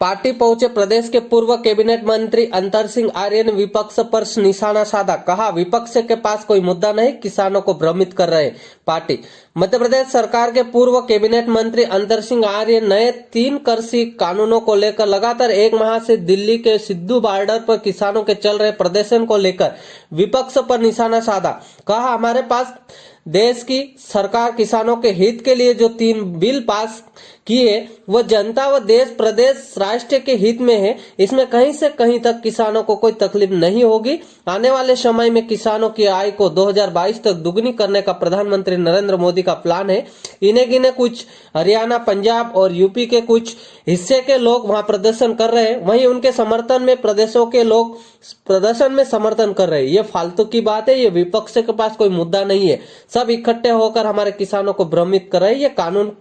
Party पहुंचे प्रदेश के पूर्व कैबिनेट मंत्री अंतर सिंह आर्य ने विपक्ष पर निशाना साधा। कहा, विपक्ष के पास कोई मुद्दा नहीं, किसानों को भ्रमित कर रहे पार्टी। मध्य प्रदेश सरकार के पूर्व कैबिनेट मंत्री अंतर सिंह आर्य नए 3 कृषि कानूनों को लेकर लगातार 1 माह से दिल्ली के सिद्धू बॉर्डर पर किसानों के चल रहे प्रदर्शन को लेकर विपक्ष पर निशाना साधा। कहा, हमारे पास देश की सरकार किसानों के हित के लिए जो 3 बिल पास किए वो जनता व देश प्रदेश राष्ट्र के हित में है। इसमें कहीं से कहीं तक किसानों को कोई तकलीफ नहीं होगी। आने वाले समय में किसानों की आय को 2022 तक दुगनी करने का प्रधानमंत्री नरेंद्र मोदी का प्लान है। इन्हें गिने कुछ हरियाणा, पंजाब और यूपी के कुछ हिस्से के लोग वहां प्रदर्शन कर रहे हैं, वहीं उनके समर्थन में प्रदेशों के लोग प्रदर्शन में समर्थन कर रहे हैं। ये फालतू की बात है। ये विपक्ष के पास कोई मुद्दा नहीं है। सब इकट्ठे होकर हमारे किसानों को भ्रमित कर रहे हैं। ये कानून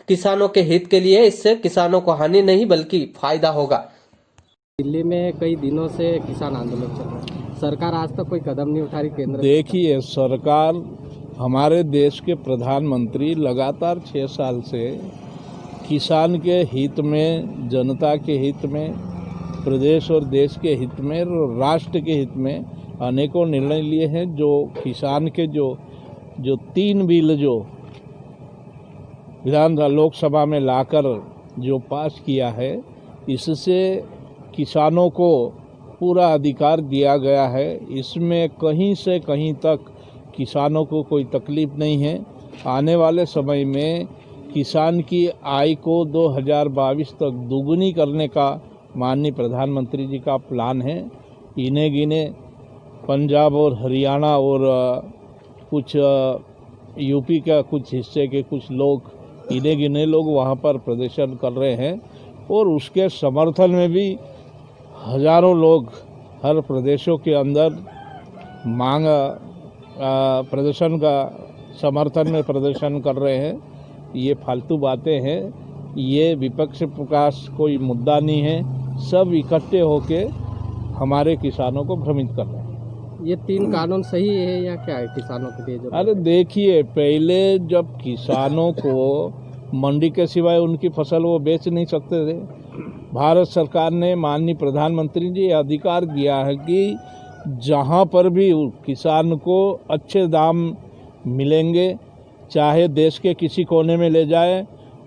किसानों के हित के लिए है, इससे किसानों को हानि नहीं बल्कि फायदा होगा। दिल्ली में कई दिनों से किसान आंदोलन चल रहा है, सरकार आज तक कोई कदम नहीं उठा रही। केंद्र देखिए, सरकार, हमारे देश के प्रधानमंत्री लगातार 6 साल से किसान के हित में, जनता के हित में, प्रदेश और देश के हित में, राष्ट्र के हित में अनेकों निर्णय लिए हैं। जो किसान के जो 3 बिल जो विधानसभा लोकसभा में लाकर जो पास किया है, इससे किसानों को पूरा अधिकार दिया गया है। इसमें कहीं से कहीं तक किसानों को कोई तकलीफ नहीं है। आने वाले समय में किसान की आय को 2022 तक दुगनी करने का माननीय प्रधानमंत्री जी का प्लान है। इन्हें गिने पंजाब और हरियाणा और कुछ यूपी का कुछ हिस्से के कुछ लोग, इन्हें गिने लोग वहाँ पर प्रदर्शन कर रहे हैं और उसके समर्थन में भी हजारों लोग हर प्रदेशों के अंदर मांग प्रदर्शन का समर्थन में प्रदर्शन कर रहे हैं। ये फालतू बातें हैं। ये विपक्ष के पास कोई मुद्दा नहीं है। सब इकट्ठे होके हमारे किसानों को भ्रमित कर रहे हैं। ये 3 कानून सही है या क्या है किसानों के लिए? अरे देखिए, पहले जब किसानों को मंडी के सिवाय उनकी फसल वो बेच नहीं सकते थे, भारत सरकार ने माननीय प्रधानमंत्री जी अधिकार दिया है कि जहां पर भी किसान को अच्छे दाम मिलेंगे, चाहे देश के किसी कोने में ले जाए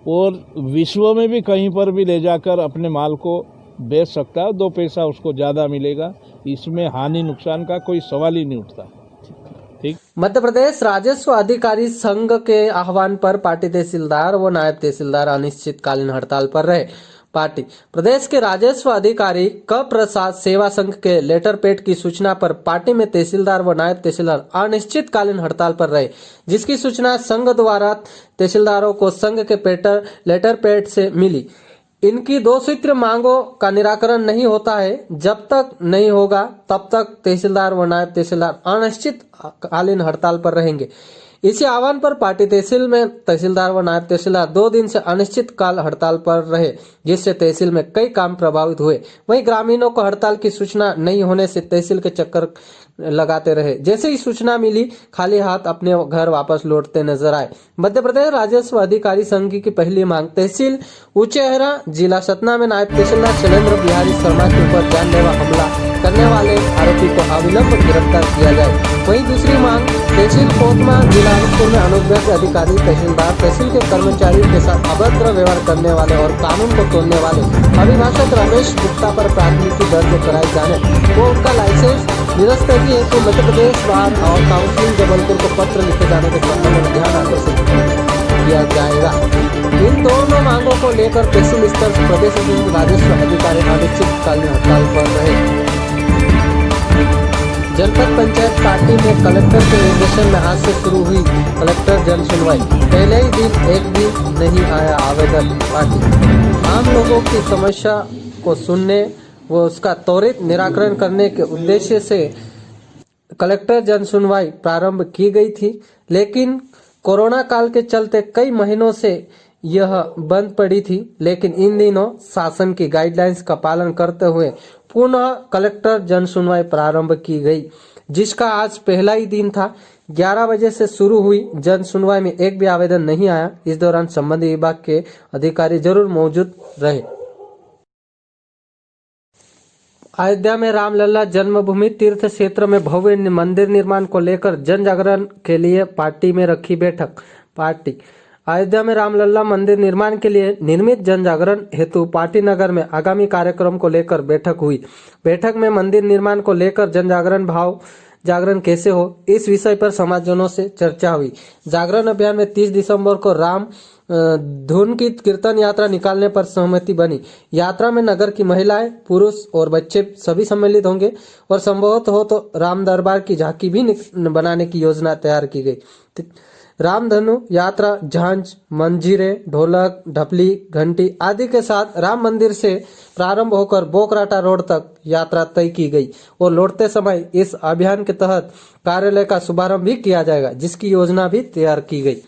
और विश्व में भी कहीं पर भी ले जाकर अपने माल को बेच सकता है, 2 पैसा उसको ज़्यादा मिलेगा। इसमें हानि नुकसान का कोई सवाल ही नहीं उठता। ठीक। मध्य प्रदेश राजस्व अधिकारी संघ के आह्वान पर पार्टी तहसीलदार व नायब तहसीलदार अनिश्चितकालीन हड़ताल पर रहे। पार्टी प्रदेश के राजस्व अधिकारी क प्रसाद सेवा संघ के लेटर पैड की सूचना पर पार्टी में तहसीलदार व नायब तहसीलदार अनिश्चितकालीन हड़ताल पर रहे, जिसकी सूचना संघ द्वारा तहसीलदारों को संघ के लेटर पैड से मिली। इनकी 2 सूत्र मांगों का निराकरण नहीं होता है। जब तक नहीं होगा तब तक तहसीलदार व नायब तहसीलदार अनिश्चितकालीन हड़ताल पर रहेंगे। इसी आह्वान पर पार्टी तहसील में तहसीलदार व नायब तहसीलदार 2 दिन से अनिश्चितकाल हड़ताल पर रहे, जिससे तहसील में कई काम प्रभावित हुए। वहीं ग्रामीणों को हड़ताल की सूचना नहीं होने से तहसील के चक्कर लगाते रहे। जैसे ही सूचना मिली, खाली हाथ अपने घर वापस लौटते नजर आए। मध्य प्रदेश राजस्व अधिकारी संघ की पहली मांग तहसील उचेहरा जिला सतना में नायब तहसीलदार शैलेंद्र बिहारी शर्मा के ऊपर जानलेवा हमला करने वाले आरोपी को अविलंब गिरफ्तार किया जाए। वहीं दूसरी मांग तहसील कोतमा जिला में अनुग्रह अधिकारी तहसीलदार तहसील के कर्मचारियों के साथ अभद्र व्यवहार करने वाले और कानून को तोड़ने वाले अभिभाषक रमेश गुप्ता पर प्राथमिकी दर्ज कराई जाने वो उनका लाइसेंस निरस्त है कि मध्य प्रदेश बार और काउंसिल जबलपुर को पत्र लिखे जाने के संबंध में ध्यान आकर्षित किया जाएगा। इन दोनों मांगों को लेकर तहसील स्तर प्रदेश राजस्व अधिकारी अनिश्चितकालीन हड़ताल पर रहे। जनपद पंचायत पार्टी में कलेक्टर के निर्देशन में आज से शुरू हुई कलेक्टर जन सुनवाई। पहले ही दिन एक भी नहीं आया आवेदन। पार्टी आम लोगों की समस्या को सुनने व उसका त्वरित निराकरण करने के उद्देश्य से कलेक्टर जन सुनवाई प्रारंभ की गई थी, लेकिन कोरोना काल के चलते कई महीनों से यह बंद पड़ी थी। लेकिन इन दिनों शासन की गाइडलाइंस का पालन करते हुए पुनः कलेक्टर जन सुनवाई प्रारंभ की गई, जिसका आज पहला ही दिन था। 11 बजे से शुरू हुई जन सुनवाई में एक भी आवेदन नहीं आया। इस दौरान संबंधित विभाग के अधिकारी जरूर मौजूद रहे। अयोध्या में रामलला जन्मभूमि तीर्थ क्षेत्र में भव्य मंदिर निर्माण को लेकर जन जागरण के लिए पार्टी में रखी बैठक। पार्टी अयोध्या में रामलला मंदिर निर्माण के लिए निर्मित जन जागरण हेतु पार्टी नगर में आगामी कार्यक्रम को लेकर बैठक हुई। बैठक में मंदिर निर्माण को लेकर जन जागरण भाव जागरण कैसे हो, इस विषय पर समाजजनों से चर्चा हुई। जागरण अभियान में 30 दिसंबर को राम धुन की कीर्तन यात्रा निकालने पर सहमति बनी। यात्रा में नगर की महिलाएं, पुरुष और बच्चे सभी सम्मिलित होंगे और संभवत हो तो राम दरबार की झांकी भी बनाने की योजना तैयार की गई। रामधनु यात्रा झांझ, मंजीरे, ढोलक, ढपली, घंटी आदि के साथ राम मंदिर से प्रारंभ होकर बोकराटा रोड तक यात्रा तय की गई और लौटते समय इस अभियान के तहत कार्यालय का शुभारंभ भी किया जाएगा, जिसकी योजना भी तैयार की गई।